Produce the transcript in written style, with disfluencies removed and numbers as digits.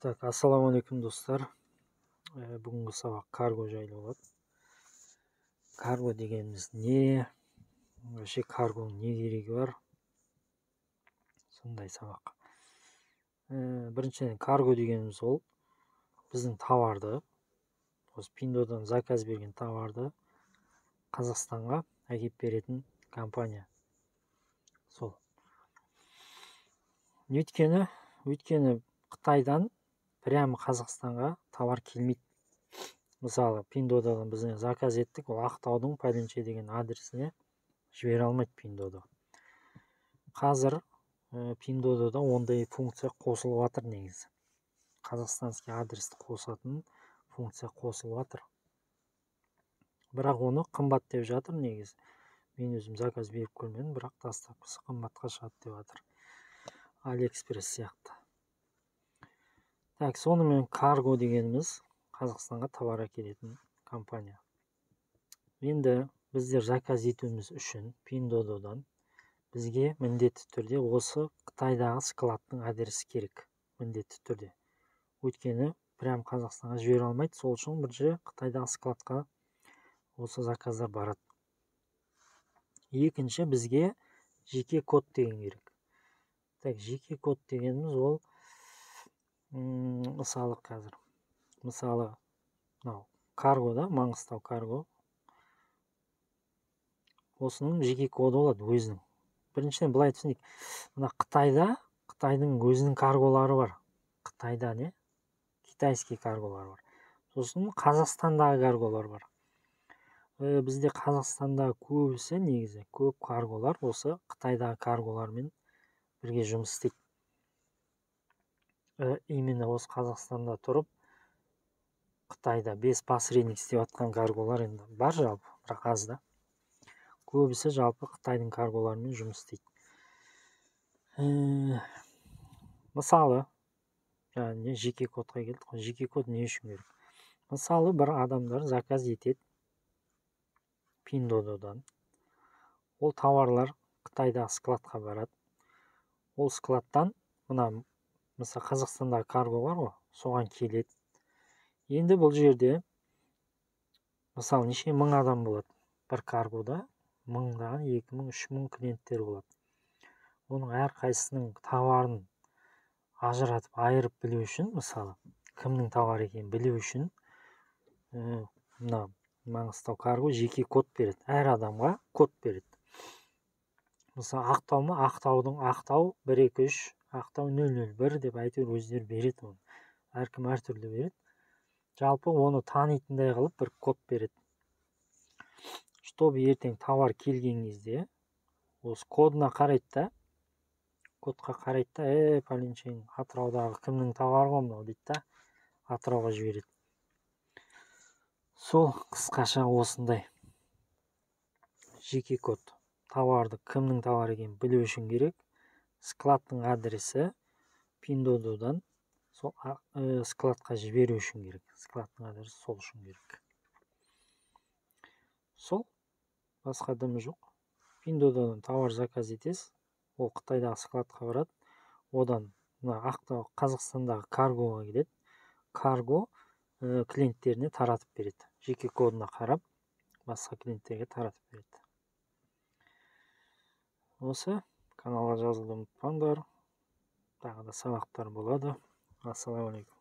Так, ассалаумағалейкум достар. Бүгінгі сабақ карго жайлы болады. Карго дегеніміз не? Вообще каргоның не керегі бар? Сондай сабақ. Біріншіден карго дегеніміз ол біздің товарды, осы Пиндодан заказ берген товарды Қазақстанға әкеліп беретін компания. Сол. Өйткені Қытайдан прямо Қазақстанға товар келмейді. Мысалы, Пиндодан біз заказ еттік, ол Ақтаудың пәленше деген адресіне жібере алмайды Пиндода. Қазір Пиндодада ондай функция қосылып жатыр негізі. Қазақстанский адресті қосатын функция қосылып жатыр. Бірақ оны қымбат деп жатыр негізі. Мен өзім заказ беріп көрмедім, бірақ доставкасы қымбатқа шығады деп жатыр. Алиэкспресс сияқты. Так, сонымен карго дегеніміз Қазақстанға товар әкелетін компания. Енді біздер заказ етуіміз үшін Пиндодан бізге міндетті түрде осы Қытайдағы складтың адресі керек. Міндетті түрде. Өйткені прям Қазақстанға жібере алмайды, сол үшін бірінші Қытайдағы складқа осы заказдар барады. Екінші, бізге жеке код деген керек. Так, жеке код дегеніміз ол мысалы каргода, Маңғыстау карго, осының жеке коды болады өзінің. Біріншіден былай түсінейік. Мына Қытайдың өзінің карголары бар. Қытайда не? Китайский карголар бар. Сосын Қазақстандағы карголар бар. Бізде Қазақстанда көбісі негізі, көп карголар осы Қытайдағы карголармен бірге жұмыс істейді. Именно осы Қазақстанда тұрып, Қытайда без посредник істеп жатқан карголар енді бар жалпы, бірақ аз да. Көбісі жалпы Қытайдың карголарымен жұмыс істейді. Мысалы, жеке кодқа келдік қой. Жеке код не үшін керек? Мысалы, бір адамдар заказ етеді Пиндодан. Ол товарлар Қытайдағы складқа барады. Ол складтан мысалы Қазақстандағы карго бар ғой, соған келеді. Енді бұл жерде мысалы неше мың адам болады. Бір каргода мыңдаған 2000-3000 клиенттер болады. Оның әрқайсысының товарын ажыратып, айырып білу үшін, мысалы, кімнің товары екенін білу үшін, Маңғыстау карго жеке код береді. Әр адамға код береді. Мысалы, Ақтау 123, Ақтау 001 деп әйтеуір өздері береді оны. Әркім әртүрлі береді. Жалпы оны танитындай қылып бір код береді. Чтобы ертең товар келген кезде, осы кодқа қарайды да, пәленшенің Атыраудағы кімнің товары ғой мынау дейді да, Атырауға жібереді. Сол қысқаша осындай жеке код. Товарды кімнің товары екенін білу үшін керек. Складтың адресі Пиндодан сол складқа жіберу үшін керек. Складтың адресі сол үшін керек. Сол, басқа дымы жоқ. Пиндодан товар заказ етесіз. Ол Қытайдағы складқа барады. Одан Ақтау, Қазақстандағы каргоға келеді. Карго клиенттеріне таратып береді. Жеке кодына қарап, басқа клиенттерге таратып береді. Осы каналға жазылуды ұмытпаңдар. Тағы да сабақтар болады. Ассалаумағалейкум.